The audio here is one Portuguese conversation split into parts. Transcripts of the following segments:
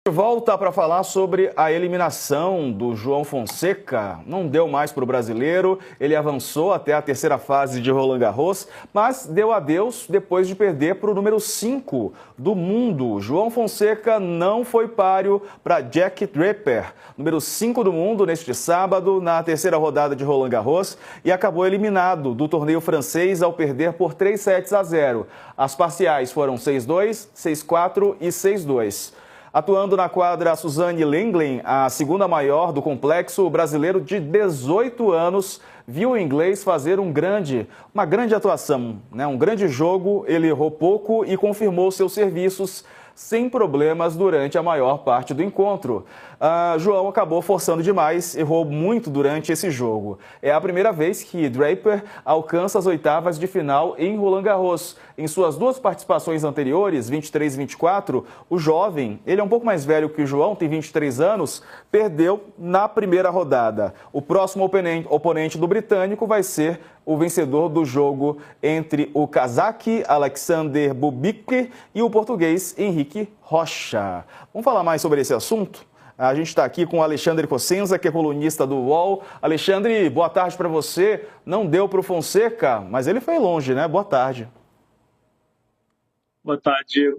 Volta para falar sobre a eliminação do João Fonseca. Não deu mais para o brasileiro, ele avançou até a terceira fase de Roland Garros, mas deu adeus depois de perder para o número 5 do mundo. João Fonseca não foi páreo para Jack Draper, número 5 do mundo, neste sábado, na terceira rodada de Roland Garros, e acabou eliminado do torneio francês ao perder por 3-0. As parciais foram 6-2, 6-4 e 6-2. Atuando na quadra Suzanne Lenglen, a segunda maior do complexo, o brasileiro de 18 anos viu o inglês fazer uma grande atuação, um grande jogo. Ele errou pouco e confirmou seus serviços sem problemas durante a maior parte do encontro. João acabou forçando demais, errou muito durante esse jogo. É a primeira vez que Draper alcança as oitavas de final em Roland Garros. Em suas duas participações anteriores, 23 e 24, o jovem, ele é um pouco mais velho que o João, tem 23 anos, perdeu na primeira rodada. O próximo oponente do britânico vai ser o vencedor do jogo entre o cazaque Alexander Bublik e o português Henrique Rocha. Vamos falar mais sobre esse assunto? A gente está aqui com o Alexandre Cossenza, que é colunista do UOL. Alexandre, boa tarde para você. Não deu para o Fonseca, mas ele foi longe, né? Boa tarde. Boa tarde, Diego.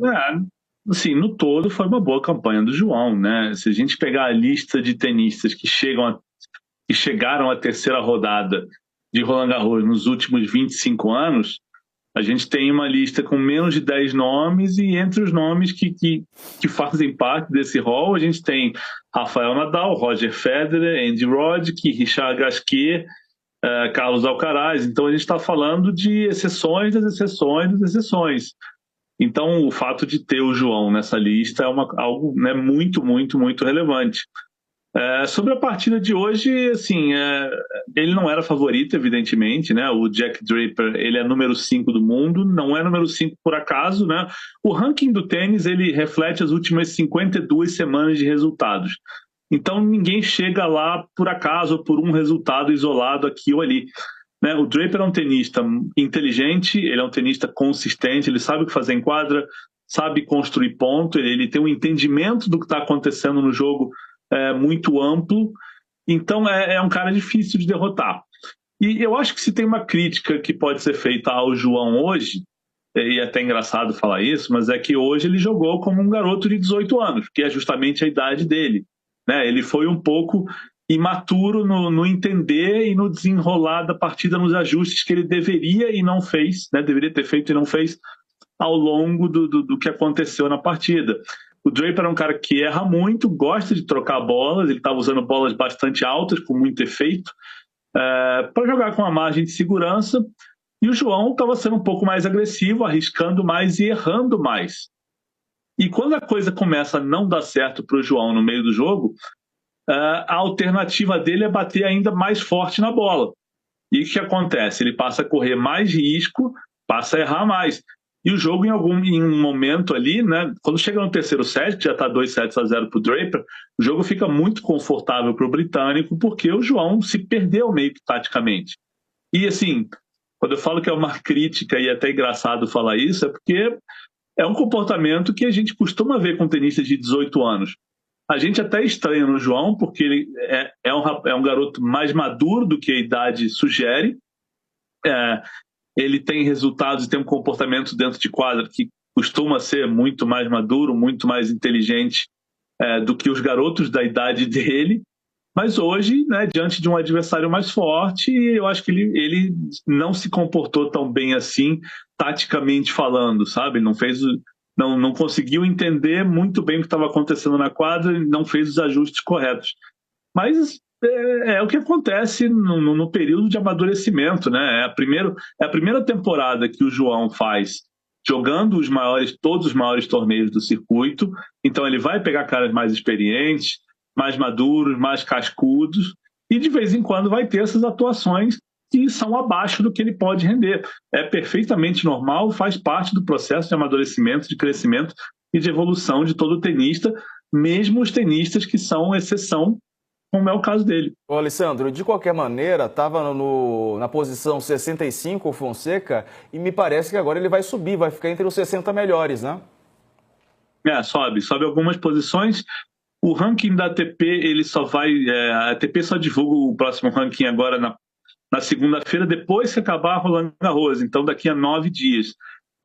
Assim, no todo foi uma boa campanha do João, né? Se a gente pegar a lista de tenistas que chegaram à terceira rodada de Roland Garros nos últimos 25 anos, a gente tem uma lista com menos de 10 nomes, e entre os nomes que fazem parte desse rol, a gente tem Rafael Nadal, Roger Federer, Andy Roddick, Richard Gasquet, Carlos Alcaraz. Então a gente está falando de exceções das exceções das exceções. Então o fato de ter o João nessa lista é algo, né, muito, muito, muito relevante. Sobre a partida de hoje, assim, ele não era favorito, evidentemente, né? O Jack Draper, ele é número 5 do mundo, não é número 5 por acaso, né? O ranking do tênis, ele reflete as últimas 52 semanas de resultados. Então ninguém chega lá por acaso ou por um resultado isolado aqui ou ali, né? O Draper é um tenista inteligente, ele é um tenista consistente, ele sabe o que fazer em quadra, sabe construir ponto, ele tem um entendimento do que está acontecendo no jogo muito amplo. Então é um cara difícil de derrotar. E eu acho que se tem uma crítica que pode ser feita ao João hoje, e é até engraçado falar isso, mas é que hoje ele jogou como um garoto de 18 anos, que é justamente a idade dele, né? Ele foi um pouco imaturo no entender e no desenrolar da partida, nos ajustes que ele deveria e não fez, né? Deveria ter feito e não fez ao longo do que aconteceu na partida. O Draper é um cara que erra muito, gosta de trocar bolas, ele estava usando bolas bastante altas, com muito efeito, para jogar com uma margem de segurança, e o João estava sendo um pouco mais agressivo, arriscando mais e errando mais. E quando a coisa começa a não dar certo para o João no meio do jogo, a alternativa dele é bater ainda mais forte na bola. E o que acontece? Ele passa a correr mais risco, passa a errar mais. E o jogo, em um momento ali, né, quando chega no terceiro set, que já está 2-0 para o Draper, o jogo fica muito confortável para o britânico, porque o João se perdeu meio que taticamente. E assim, quando eu falo que é uma crítica, e é até engraçado falar isso, é porque é um comportamento que a gente costuma ver com tenistas de 18 anos. A gente até estranha no João, porque ele é um garoto mais maduro do que a idade sugere. Ele tem resultados e tem um comportamento dentro de quadra que costuma ser muito mais maduro, muito mais inteligente do que os garotos da idade dele. Mas hoje, né, diante de um adversário mais forte, eu acho que ele não se comportou tão bem assim, taticamente falando, sabe? Não conseguiu entender muito bem o que estava acontecendo na quadra e não fez os ajustes corretos. Mas é o que acontece no período de amadurecimento, né? É a primeira temporada que o João faz jogando todos os maiores torneios do circuito. Então ele vai pegar caras mais experientes, mais maduros, mais cascudos, e de vez em quando vai ter essas atuações que são abaixo do que ele pode render. É perfeitamente normal, faz parte do processo de amadurecimento, de crescimento e de evolução de todo tenista, mesmo os tenistas que são exceção, como é o caso dele. Ô, Alessandro, de qualquer maneira, estava na posição 65 o Fonseca, e me parece que agora ele vai subir, vai ficar entre os 60 melhores, né? Sobe algumas posições. O ranking da ATP, ele só vai... a ATP só divulga o próximo ranking agora na segunda-feira, depois que acabar Roland Garros, então daqui a 9 dias.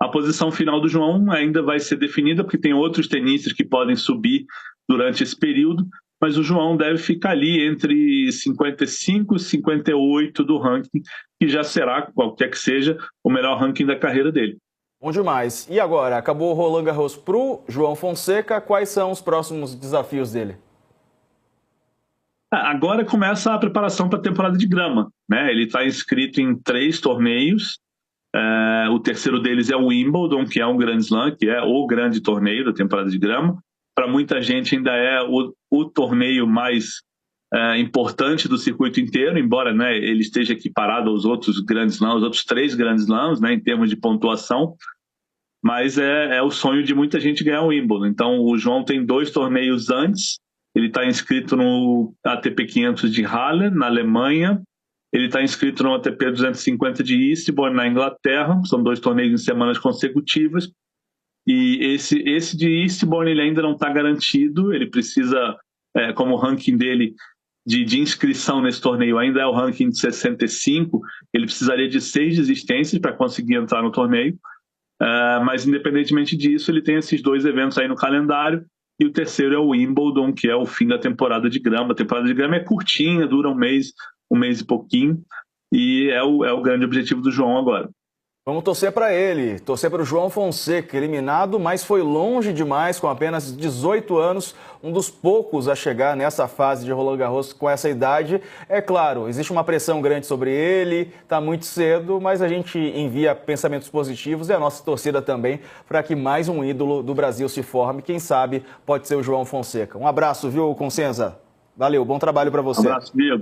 A posição final do João ainda vai ser definida, porque tem outros tenistas que podem subir durante esse período, mas o João deve ficar ali entre 55 e 58 do ranking, que já será, qualquer que seja, o melhor ranking da carreira dele. Bom demais. E agora, acabou o Roland Garros para o João Fonseca, quais são os próximos desafios dele? Agora começa a preparação para a temporada de grama, né? Ele está inscrito em 3 torneios, o terceiro deles é o Wimbledon, que é um Grand Slam, que é o grande torneio da temporada de grama. Para muita gente ainda é o torneio mais importante do circuito inteiro, embora, né, ele esteja equiparado aos outros Grand Slams, os outros 3 Grand Slams, né, em termos de pontuação, mas é o sonho de muita gente ganhar o Wimbledon. Então o João tem 2 torneios antes, ele está inscrito no ATP 500 de Halle, na Alemanha, ele está inscrito no ATP 250 de Eastbourne, na Inglaterra, são 2 torneios em semanas consecutivas, e esse de Eastbourne ele ainda não está garantido, ele precisa, como o ranking dele de inscrição nesse torneio ainda é o ranking de 65, ele precisaria de 6 desistências para conseguir entrar no torneio, mas independentemente disso, ele tem esses 2 eventos aí no calendário, e o terceiro é o Wimbledon, que é o fim da temporada de grama. A temporada de grama é curtinha, dura um mês e pouquinho, e é o grande objetivo do João agora. Vamos torcer para ele, torcer para o João Fonseca, eliminado, mas foi longe demais, com apenas 18 anos, um dos poucos a chegar nessa fase de Roland Garros com essa idade. É claro, existe uma pressão grande sobre ele, está muito cedo, mas a gente envia pensamentos positivos e a nossa torcida também para que mais um ídolo do Brasil se forme. Quem sabe pode ser o João Fonseca. Um abraço, viu, Consenza? Valeu, bom trabalho para você. Um abraço, Diego.